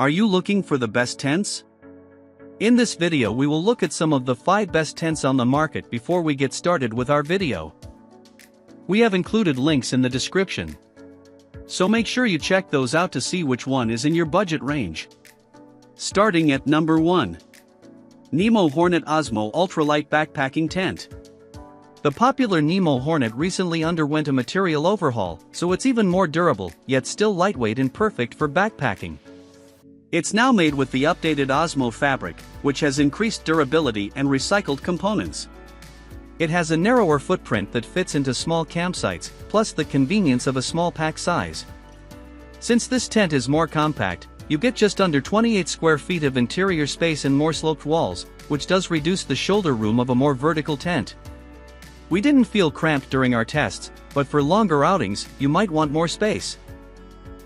Are you looking for the best tents? In this video we will look at some of the 5 best tents on the market before we get started with our video. We have included links in the description, so make sure you check those out to see which one is in your budget range. Starting at number 1. Nemo Hornet Osmo Ultralight Backpacking Tent. The popular Nemo Hornet recently underwent a material overhaul, so it's even more durable, yet still lightweight and perfect for backpacking. It's now made with the updated Osmo fabric, which has increased durability and recycled components. It has a narrower footprint that fits into small campsites, plus the convenience of a small pack size. Since this tent is more compact, you get just under 28 square feet of interior space and more sloped walls, which does reduce the shoulder room of a more vertical tent. We didn't feel cramped during our tests, but for longer outings, you might want more space.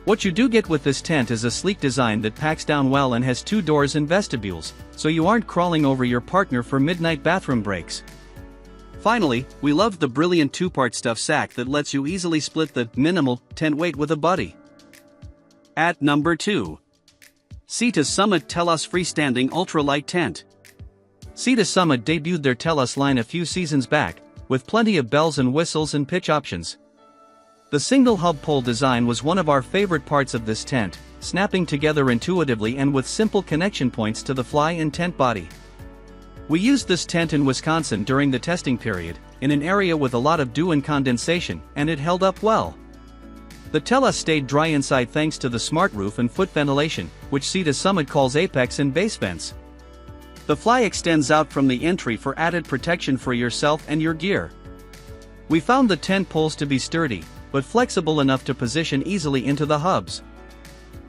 What you do get with this tent is a sleek design that packs down well and has 2 doors and vestibules, so you aren't crawling over your partner for midnight bathroom breaks. Finally, we loved the brilliant 2-part stuff sack that lets you easily split the minimal tent weight with a buddy. At number 2. Sea to Summit Telos Freestanding Ultralight Tent. Sea to Summit debuted their Telos line a few seasons back, with plenty of bells and whistles and pitch options. The single hub pole design was one of our favorite parts of this tent, snapping together intuitively and with simple connection points to the fly and tent body. We used this tent in Wisconsin during the testing period, in an area with a lot of dew and condensation, and it held up well. The Telos stayed dry inside thanks to the smart roof and foot ventilation, which Sea to Summit calls apex and base vents. The fly extends out from the entry for added protection for yourself and your gear. We found the tent poles to be sturdy, but flexible enough to position easily into the hubs.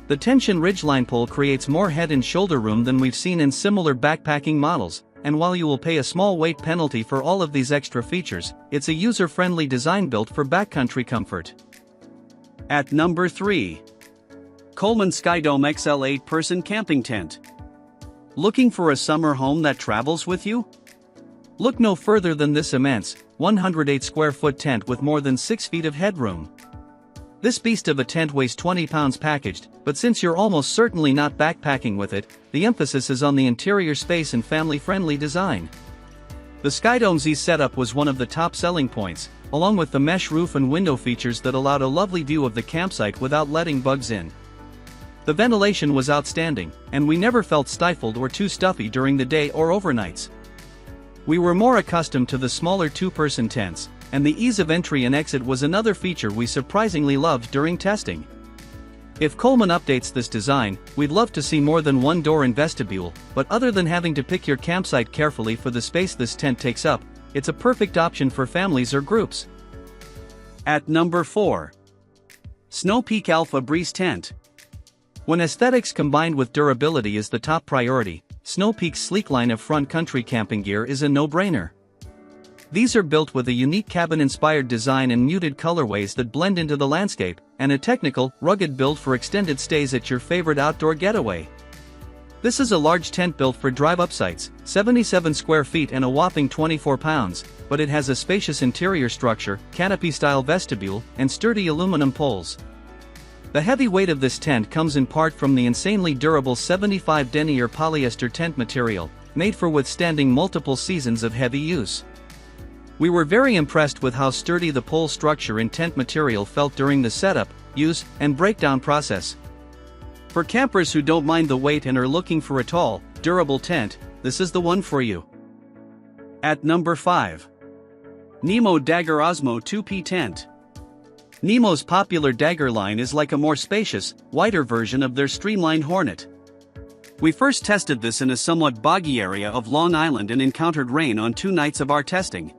The tension ridgeline pole creates more head and shoulder room than we've seen in similar backpacking models, and while you will pay a small weight penalty for all of these extra features, it's a user-friendly design built for backcountry comfort. At number 3. Coleman Skydome XL 8-person camping tent. Looking for a summer home that travels with you? Look no further than this immense, 108 square foot tent with more than 6 feet of headroom. This beast of a tent weighs 20 pounds packaged, but since you're almost certainly not backpacking with it, the emphasis is on the interior space and family-friendly design. The Skydome's ease setup was one of the top selling points, along with the mesh roof and window features that allowed a lovely view of the campsite without letting bugs in. The ventilation was outstanding, and we never felt stifled or too stuffy during the day or overnights. We were more accustomed to the smaller 2-person tents, and the ease of entry and exit was another feature we surprisingly loved during testing. If Coleman updates this design, we'd love to see more than 1 door and vestibule, but other than having to pick your campsite carefully for the space this tent takes up, it's a perfect option for families or groups. At number 4. Snow Peak Alpha Breeze Tent. When aesthetics combined with durability is the top priority, Snow Peak's sleek line of front country camping gear is a no-brainer. These are built with a unique cabin-inspired design and muted colorways that blend into the landscape, and a technical, rugged build for extended stays at your favorite outdoor getaway. This is a large tent built for drive-up sites, 77 square feet and a whopping 24 pounds, but it has a spacious interior structure, canopy-style vestibule, and sturdy aluminum poles. The heavy weight of this tent comes in part from the insanely durable 75 denier polyester tent material, made for withstanding multiple seasons of heavy use. We were very impressed with how sturdy the pole structure and tent material felt during the setup, use, and breakdown process. For campers who don't mind the weight and are looking for a tall, durable tent, this is the one for you. At number 5. Nemo Dagger Osmo 2P Tent. Nemo's popular Dagger line is like a more spacious, wider version of their streamlined Hornet. We first tested this in a somewhat boggy area of Long Island and encountered rain on 2 nights of our testing.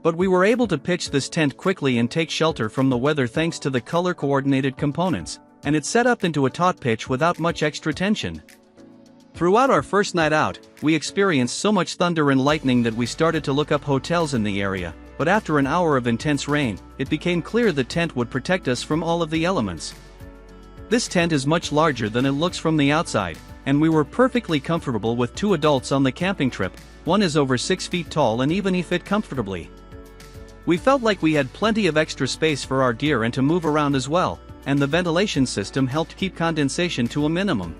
But we were able to pitch this tent quickly and take shelter from the weather thanks to the color-coordinated components, and it's set up into a taut pitch without much extra tension. Throughout our first night out, we experienced so much thunder and lightning that we started to look up hotels in the area, but after an hour of intense rain, it became clear the tent would protect us from all of the elements. This tent is much larger than it looks from the outside, and we were perfectly comfortable with 2 adults on the camping trip. One is over 6 feet tall and even he fit comfortably. We felt like we had plenty of extra space for our gear and to move around as well, and the ventilation system helped keep condensation to a minimum.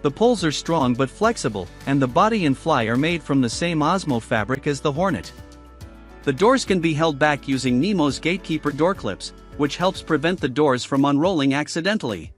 The poles are strong but flexible, and the body and fly are made from the same Osmo fabric as the Hornet. The doors can be held back using Nemo's gatekeeper door clips, which helps prevent the doors from unrolling accidentally.